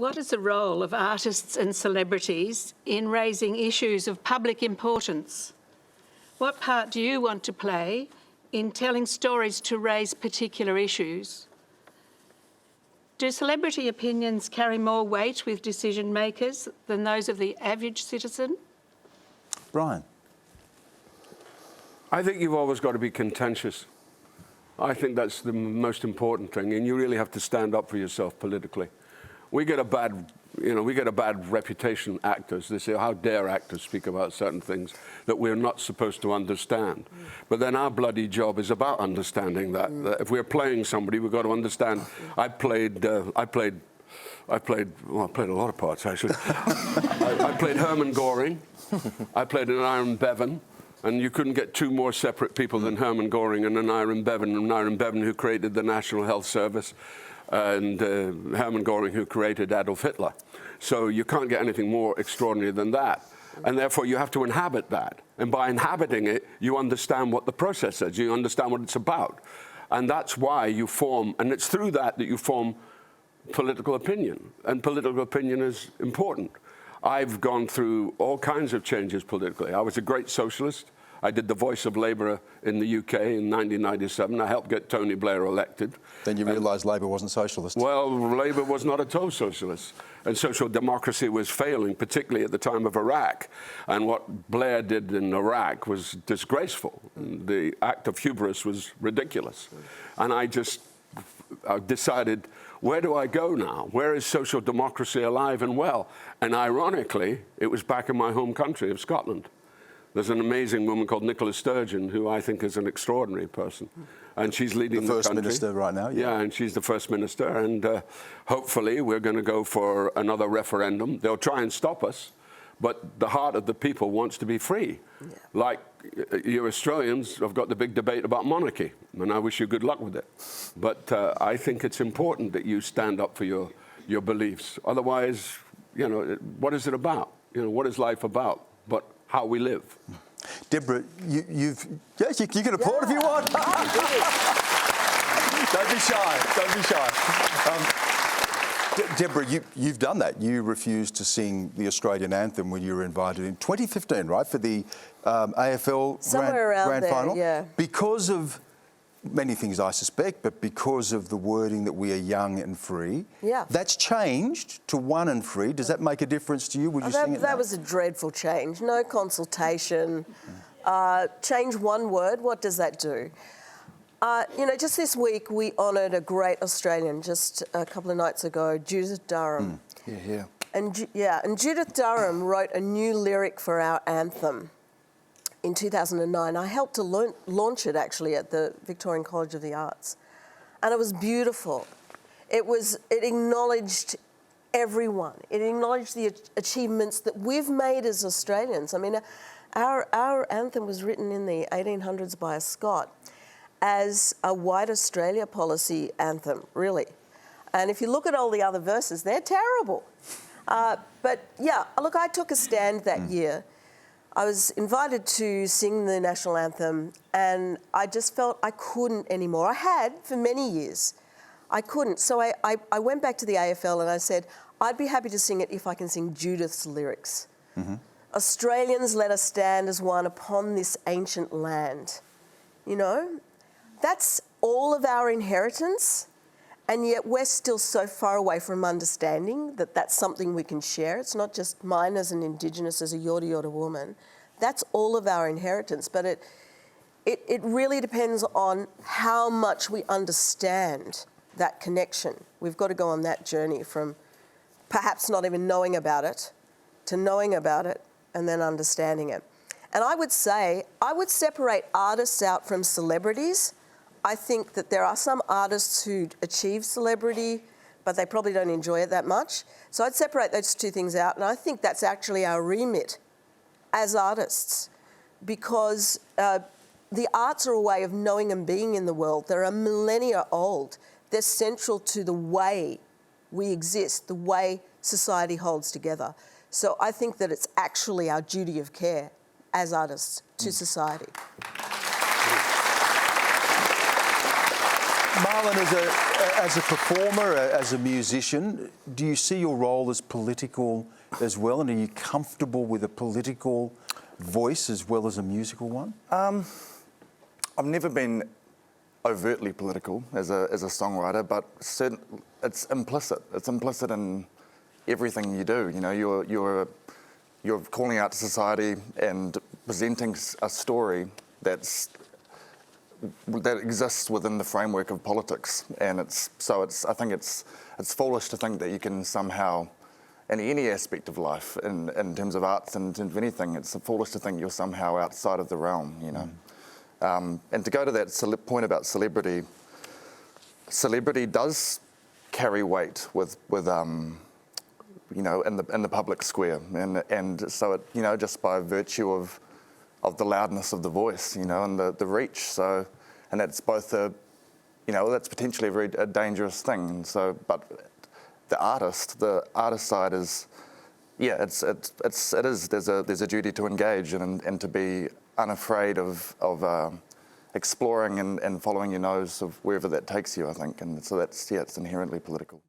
What is the role of artists and celebrities in raising issues of public importance? What part do you want to play in telling stories to raise particular issues? Do celebrity opinions carry more weight with decision makers than those of the average citizen? Brian? I think you've always got to be contentious. I think that's the most important thing, and you really have to stand up for yourself politically. We get a bad reputation, actors. They say, how dare actors speak about certain things that we're not supposed to understand. But then our bloody job is about understanding that. That if we're playing somebody, we've got to understand. I played a lot of parts, actually. I played Herman Goring. I played an Iron Bevan. And you couldn't get two more separate people than Herman Goring and an Iron Bevan who created the National Health Service, and Herman Goring who created Adolf Hitler. So you can't get anything more extraordinary than that. And therefore you have to inhabit that. And by inhabiting it, you understand what the process is. You understand what it's about. And that's why you form, and it's through that that you form political opinion. And political opinion is important. I've gone through all kinds of changes politically. I was a great socialist. I did the Voice of Labour in the UK in 1997. I helped get Tony Blair elected. Then you realised Labour wasn't socialist. Well, Labour was not at all socialist. And social democracy was failing, particularly at the time of Iraq. And what Blair did in Iraq was disgraceful. The act of hubris was ridiculous. And I decided, where do I go now? Where is social democracy alive and well? And ironically, it was back in my home country of Scotland. There's an amazing woman called Nicola Sturgeon, who I think is an extraordinary person. And she's leading the country. The First Minister right now, yeah. Yeah, and she's the First Minister. And hopefully we're going to go for another referendum. They'll try and stop us, but the heart of the people wants to be free. Yeah. Like you Australians have got the big debate about monarchy, and I wish you good luck with it. But I think it's important that you stand up for your beliefs. Otherwise, you know, what is it about? You know, what is life about? But how we live. Deborah, you can applaud if you want. Don't be shy. Don't be shy. Deborah, you've done that. You refused to sing the Australian anthem when you were invited in 2015, right, for the AFL Grand Final. Yeah. Because of many things, I suspect, but because of the wording that we are young and free. Yeah. That's changed to one and free. Does that make a difference to you? Would you sing it now? That was a dreadful change. No consultation. Change one word. What does that do? You know, just this week we honoured a great Australian, just a couple of nights ago, Judith Durham. Yeah. And Judith Durham wrote a new lyric for our anthem in 2009. I helped to launch it, actually, at the Victorian College of the Arts. And it was beautiful. It acknowledged everyone. It acknowledged the achievements that we've made as Australians. I mean, our anthem was written in the 1800s by a Scot as a white Australia policy anthem, really. And if you look at all the other verses, they're terrible. But yeah, look, I took a stand that year. I was invited to sing the national anthem, and I just felt I couldn't anymore. I had for many years. I couldn't. So I went back to the AFL and I said, I'd be happy to sing it if I can sing Judith's lyrics. Mm-hmm. Australians, let us stand as one upon this ancient land. You know, that's all of our inheritance, and yet we're still so far away from understanding that that's something we can share. It's not just mine as an Indigenous, as a Yorta Yorta woman. That's all of our inheritance, but it really depends on how much we understand that connection. We've got to go on that journey from perhaps not even knowing about it to knowing about it and then understanding it. And I would say, I would separate artists out from celebrities. I think that there are some artists who achieve celebrity, but they probably don't enjoy it that much. So I'd separate those two things out, and I think that's actually our remit as artists, because the arts are a way of knowing and being in the world. They're a millennia old. They're central to the way we exist, the way society holds together. So I think that it's actually our duty of care as artists to society. Marlon, as a performer, as a musician, do you see your role as political as well? And are you comfortable with a political voice as well as a musical one? I've never been overtly political as a songwriter, but it's implicit. It's implicit in everything you do. You know, you're calling out to society and presenting a story that exists within the framework of politics, and I think it's foolish to think that you can somehow, in any aspect of life, in terms of arts and in terms of anything, it's foolish to think you're somehow outside of the realm, you know. And to go to that point about celebrity does carry weight with you know, in the public square, and so it, you know, just by virtue of the loudness of the voice, you know, and the reach. So, and that's both you know, that's potentially a very dangerous thing. And so, but the artist side is, yeah, it is. There's a duty to engage and to be unafraid of exploring and following your nose of wherever that takes you, I think. And so that's, yeah, it's inherently political.